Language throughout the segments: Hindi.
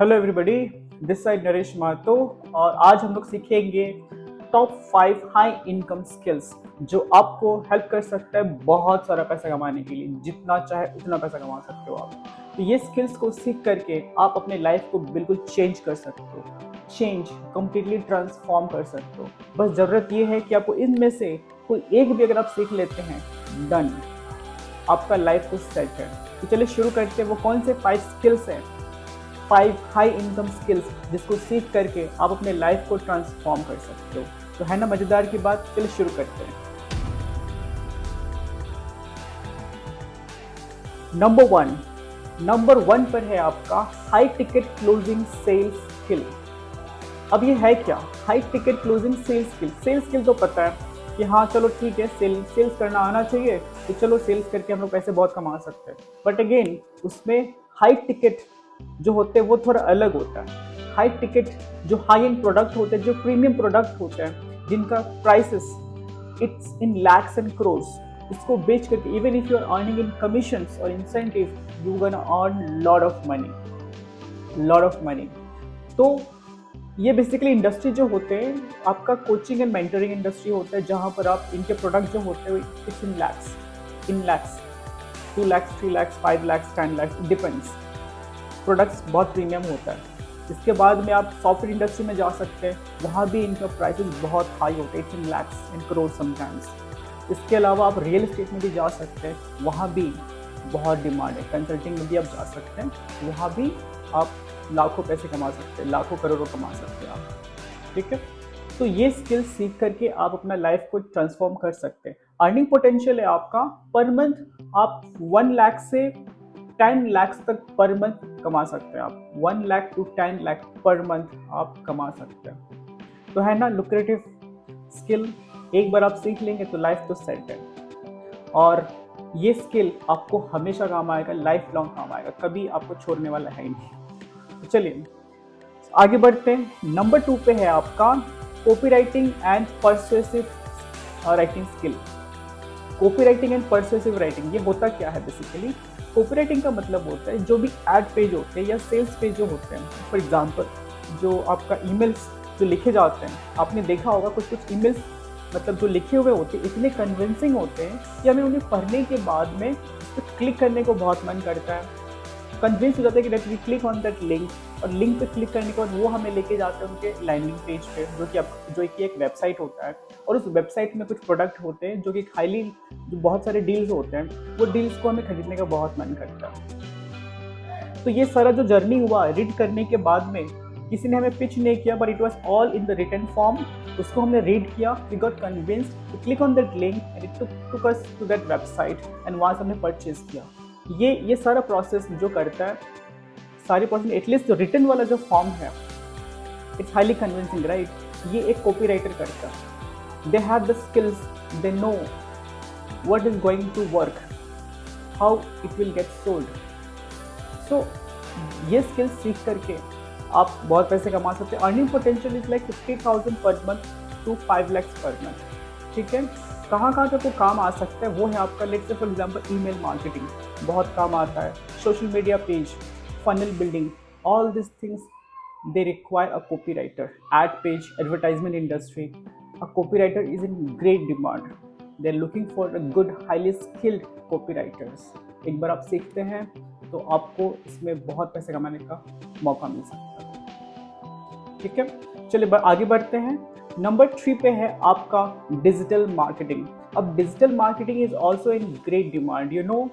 Hello everybody, this side Naresh Mahato. और आज हम लोग सीखेंगे टॉप 5 हाई इनकम स्किल्स जो आपको हेल्प कर सकता है बहुत सारा पैसा कमाने के लिए। जितना चाहे उतना पैसा कमा सकते हो आप। तो ये स्किल्स को सीख करके आप अपने लाइफ को बिल्कुल चेंज कर सकते हो, कंप्लीटली ट्रांसफॉर्म कर सकते हो। बस ज़रूरत ये है कि आपको इनमें से कोई एक भी अगर आप सीख लेते हैं, डन, आपका लाइफ तो सेट है। तो चलिए शुरू करते हैं। वो कौन से 5 स्किल्स हैं, 5 हाई इनकम स्किल्स जिसको सीख करके आप अपने लाइफ को ट्रांसफॉर्म कर सकते हो। तो है ना मजेदार की बात, चलिए शुरू करते हैं। नंबर वन पर है आपका high ticket closing sales skill. अब ये है क्या high ticket closing sales skill? Sales skill तो पता है कि हाँ चलो ठीक है, सेल्स करना आना चाहिए, तो चलो सेल्स करके हम लोग पैसे बहुत कमा सकते हैं। बट अगेन उसमें हाई टिकट जो होते हैं वो थोड़ा अलग होता है। हाई टिकट जो हाई एंड प्रोडक्ट होते हैं, जो प्रीमियम प्रोडक्ट होते हैं, जिनका prices it's in lakhs and crores, इसको बेच करके even if you are earning in commissions और incentive, you gonna earn lot of money. तो ये बेसिकली इंडस्ट्री जो होते हैं, आपका कोचिंग एंड मेंटरिंग इंडस्ट्री होता है, जहाँ पर आप इनके प्रोडक्ट जो होते हैं it's in lakhs 2 lakhs 3 lakhs 5 lakhs 10 lakhs, depends. Products बहुत प्रीमियम होता है। इसके बाद में आप सॉफ्टवेयर इंडस्ट्री में जा सकते हैं, वहाँ भी इनका प्राइसेस बहुत हाई होते हैं, it's in lakhs in crore sometimes. इसके अलावा आप रियल एस्टेट में भी जा सकते हैं, वहाँ भी बहुत डिमांड है। कंसल्टिंग में भी आप जा सकते हैं, वहाँ भी आप लाखों पैसे कमा सकते हैं, लाखों करोड़ों कमा सकते हैं आप। ठीक है, तो ये स्किल सीख करके आप अपना लाइफ को ट्रांसफॉर्म कर सकते हैं। अर्निंग पोटेंशियल है आपका पर मंथ आप 1 लाख से 10 लाख तक पर मंथ कमा सकते हैं आप। 1 lakh to 10 lakh per month आप कमा सकते हैं। तो है ना लुक्रेटिव स्किल, एक बार आप सीख लेंगे तो लाइफ तो सेट है। और ये स्किल आपको हमेशा काम आएगा, लाइफ लॉन्ग काम आएगा, कभी आपको छोड़ने वाला है ही नहीं। तो चलिए आगे बढ़ते हैं। नंबर 2 पे है आपका copy writing and persuasive writing skill. Copy writing and persuasive writing, ये होता क्या है बेसिकली? कॉपी राइटिंग का मतलब होता है जो भी एड पेज होते हैं या सेल्स पेज जो होते हैं, फॉर एग्जांपल जो आपका ईमेल्स जो लिखे जाते हैं, आपने देखा होगा कुछ ईमेल्स मतलब जो लिखे हुए होते हैं इतने कन्विंसिंग होते हैं कि हमें उन्हें पढ़ने के बाद में उस पर क्लिक करने को बहुत मन करता है। कन्विंस हो जाता है कि let we click on that link, और लिंक पे क्लिक करने के बाद वो हमें लेके जाते हैं उनके लैंडिंग पेज पे, जो कि एक वेबसाइट होता है। और उस वेबसाइट में कुछ प्रोडक्ट होते हैं जो कि जो बहुत सारे डील्स होते हैं, वो डील्स को हमें खरीदने का बहुत मन करता है। तो ये सारा जो जर्नी हुआ रीड करने के बाद में, किसी ने हमें पिच नहीं किया but it was all in the written form. उसको हमने रीड किया, we got convinced, we click on that link and it took us to that website and वहाँ से हमने परचेज किया। ये सारा प्रोसेस जो करता है, सारी प्रोसेस एटलीस्ट जो रिटन वाला जो फॉर्म है, इट्स हाईली कन्विंसिंग, राइट? ये एक कॉपी राइटर करता है। They have the skills, they know what is going to work, how it will get sold. So ये स्किल्स सीख करके आप बहुत पैसे कमा सकते हैं। Earning potential is like 50,000 per month to 5 lakhs per month. ठीक है, कहाँ कहाँ तक वो काम आ सकता है वो है आपका, let's say for example email marketing बहुत काम आता है, social media page, funnel building, all these things they require a copywriter. Ad page, advertisement industry, a copywriter is in great demand. They're looking for a good, highly skilled copywriters. एक बार आप सीखते हैं तो आपको इसमें बहुत पैसे कमाने का मौका मिल सकता है। ठीक है, चलिए आगे बढ़ते हैं। नंबर 3 पे है आपका डिजिटल मार्केटिंग। अब digital marketing is also in great demand. You know,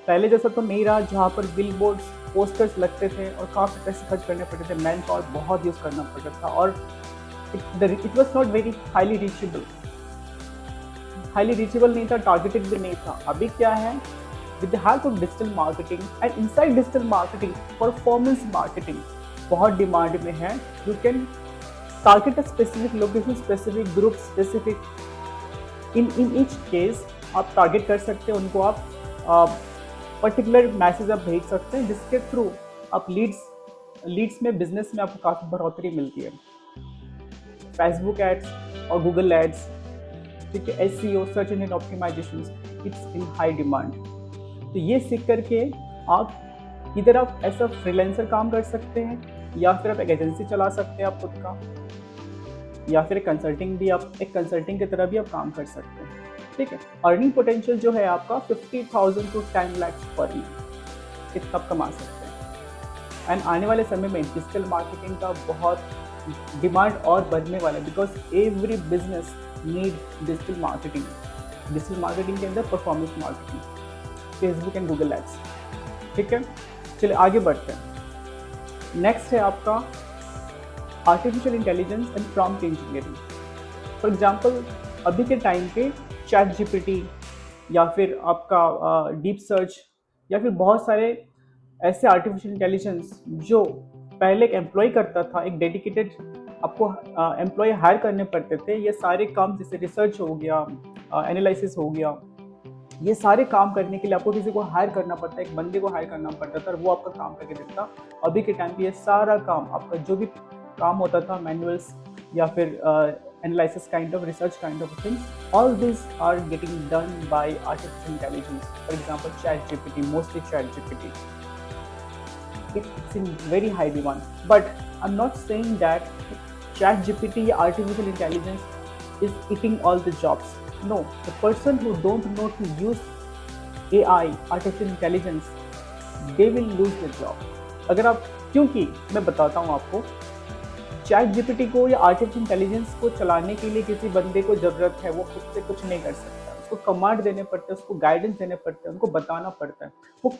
पहले जैसा तो नहीं रहा जहाँ पर बिल बोर्ड्स, पोस्टर्स लगते थे और काफ़ी पैसे खर्च करने पड़ते थे, मैन पावर बहुत यूज़ करना पड़ता था, और it was not very highly reachable नहीं था, टारगेटेड भी नहीं था। अभी क्या है, with the help of digital marketing and inside digital marketing performance marketing बहुत डिमांड में है। You can target a specific location, specific group, specific in each case आप टारगेट कर सकते हैं उनको। आप पर्टिकुलर मैसेज आप भेज सकते हैं जिसके थ्रू आप लीड्स में, बिजनेस में आपको काफ़ी बढ़ोतरी मिलती है। फेसबुक एड्स और गूगल एड्स, ठीक है, SEO, search engine optimisation, it's in high demand. तो ये सीख करके आप इधर आप ऐसा फ्रीलांसर काम कर सकते हैं, या फिर आप एक एजेंसी चला सकते हैं आप खुद का, या फिर कंसल्टिंग भी, आप एक कंसल्टिंग की तरह भी आप काम कर सकते हैं, ठीक है। अर्निंग पोटेंशियल जो है आपका 50,000 टू 10 लाख पर ईयर, इतना आप कमा सकते हैं। एंड आने वाले समय में डिजिटल मार्केटिंग का बहुत डिमांड और बढ़ने वाला है, because every business need digital marketing. Digital marketing के अंदर performance marketing, Facebook and Google ads, ठीक है। चलिए आगे बढ़ते हैं। नेक्स्ट है आपका artificial intelligence and prompt engineering. For example अभी के टाइम पे चैट जीपीटी या फिर आपका डीप सर्च या फिर बहुत सारे ऐसे आर्टिफिशियल इंटेलिजेंस जो पहले एक एम्प्लॉय करता था, एक डेडिकेटेड आपको एम्प्लॉय हायर करने पड़ते थे, ये सारे काम जैसे रिसर्च हो गया, एनालिसिस हो गया, ये सारे काम करने के लिए आपको किसी को हायर करना पड़ता है, एक बंदे को हायर करना पड़ता था और वो आपका काम करके देता। अभी के टाइम पे ये सारा काम आपका जो भी काम होता था, मैनुअल्स या फिर analysis kind of, research kind of things, all this are getting done by artificial intelligence. For example chat GPT, mostly chat GPT, it's in very high demand, but I'm not saying that chat gpt या artificial intelligence is eating all the jobs. No, the person who don't know to use AI, artificial intelligence, they will lose their job. अगर आप, क्योंकि मैं बताता हूँ आपको, चैट जीपीटी को या आर्टिफिशियल इंटेलिजेंस को चलाने के लिए किसी बंदे को जरूरत है, वो खुद से कुछ नहीं कर सकता। उसको कमांड देने पड़ते हैं, उसको गाइडेंस देने पड़ते हैं, उनको बताना पड़ता है। वो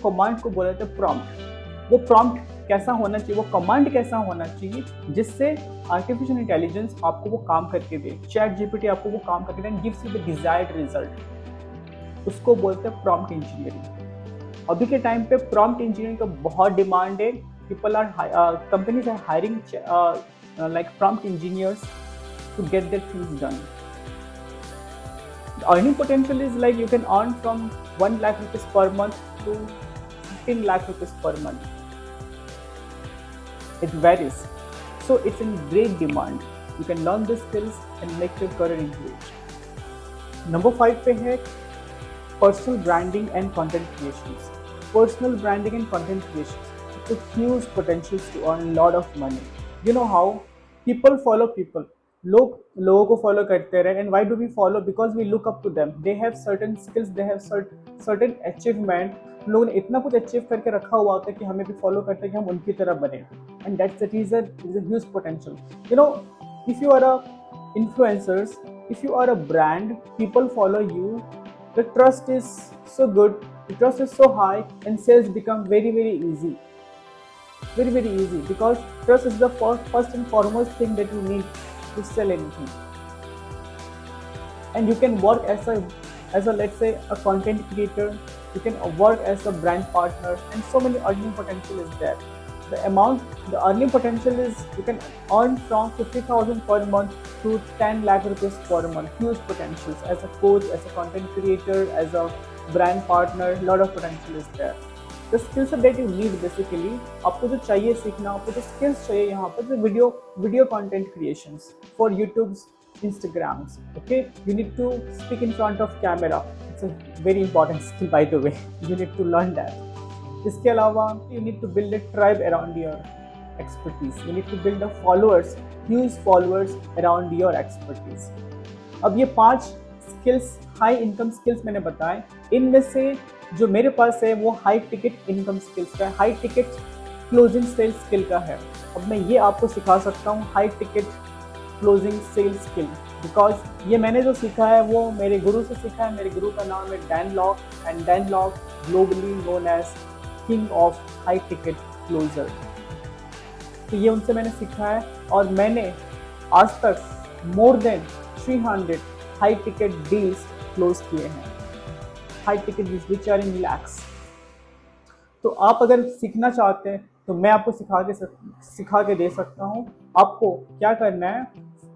कमांड को बोला जाता है प्रॉम्प्ट। वो प्रॉम्प्ट कैसा होना चाहिए, वो कमांड कैसा होना चाहिए जिससे आर्टिफिशियल इंटेलिजेंस आपको वो काम करके दे, चैट जीपीटी आपको वो काम करके दे, gives you the desired result. उसको बोलते हैं प्रॉम्प्ट इंजीनियरिंग। अभी के टाइम पे प्रॉम्प्ट इंजीनियरिंग का बहुत डिमांड है। People are companies are hiring like prompt engineers to get their things done. The earning potential is like you can earn from 1 lakh rupees per month to 15 lakh rupees per month. It varies, so it's in great demand. You can learn the skills and make your career into it. Number 5 पे है personal branding and content creations. Personal branding and content creations. It's a huge potential to earn a lot of money. You know how? People follow people. लोगों को फॉलो करते रहे, and why do we follow? Because we look up to them. They have certain skills, they have certain achievement. लोगों ने इतना कुछ अचीव करके रखा हुआ होता है कि हमें भी फॉलो करते हैं कि हम उनकी तरह बने, and that's the reason is a huge potential. You know, if you are a influencers, if you are a brand, people follow you. The trust is so good, the trust is so high, and sales become very easy. Very easy, because trust is the first and foremost thing that you need to sell anything. And you can work as a let's say a content creator, you can work as a brand partner, and so many earning potential is there. The earning potential is you can earn from 50,000 per month to 10 lakh rupees per month. Huge potentials as a coach, as a content creator, as a brand partner. Lot of potential is there. The skill set that you need basically, आपको जो चाहिए सीखना, आपको जो skills चाहिए यहाँ पर, जो video content creations for YouTube's, Instagrams, okay? You need to speak in front of camera. It's a very important skill, by the way. You need to learn that. इसके अलावा you need to build a tribe around your expertise. You need to build huge followers around your expertise. अब ये 5 स्किल्स, हाई इनकम स्किल्स मैंने बताए। इनमें से जो मेरे पास है वो हाई टिकट इनकम स्किल्स का, high ticket closing sales skill का है। अब मैं ये आपको सिखा सकता हूँ high ticket closing sales skill, because ये मैंने जो सीखा है वो मेरे गुरु से सीखा है। मेरे गुरु का नाम है Dan Lock, and Dan Lock globally known as king of high ticket closer. तो ये उनसे मैंने सीखा है, और मैंने आज तक more than 300 high ticket deals close किए हैं। High ticket deals which are in lakhs. तो आप अगर सीखना चाहते हैं तो मैं आपको सिखा के दे सकता हूँ। आपको क्या करना है,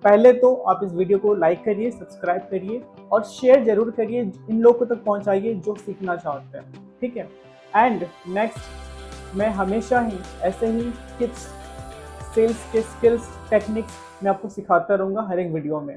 पहले तो आप इस वीडियो को लाइक करिए, सब्सक्राइब करिए और शेयर जरूर करिए, इन लोगों तक पहुँचाइए जो सीखना चाहते हैं, ठीक है। एंड नेक्स्ट, मैं हमेशा ही ऐसे ही टिप्स, सेल्स के स्किल्स, टेक्निक्स मैं आपको सिखाता रहूँगा हर एक वीडियो में।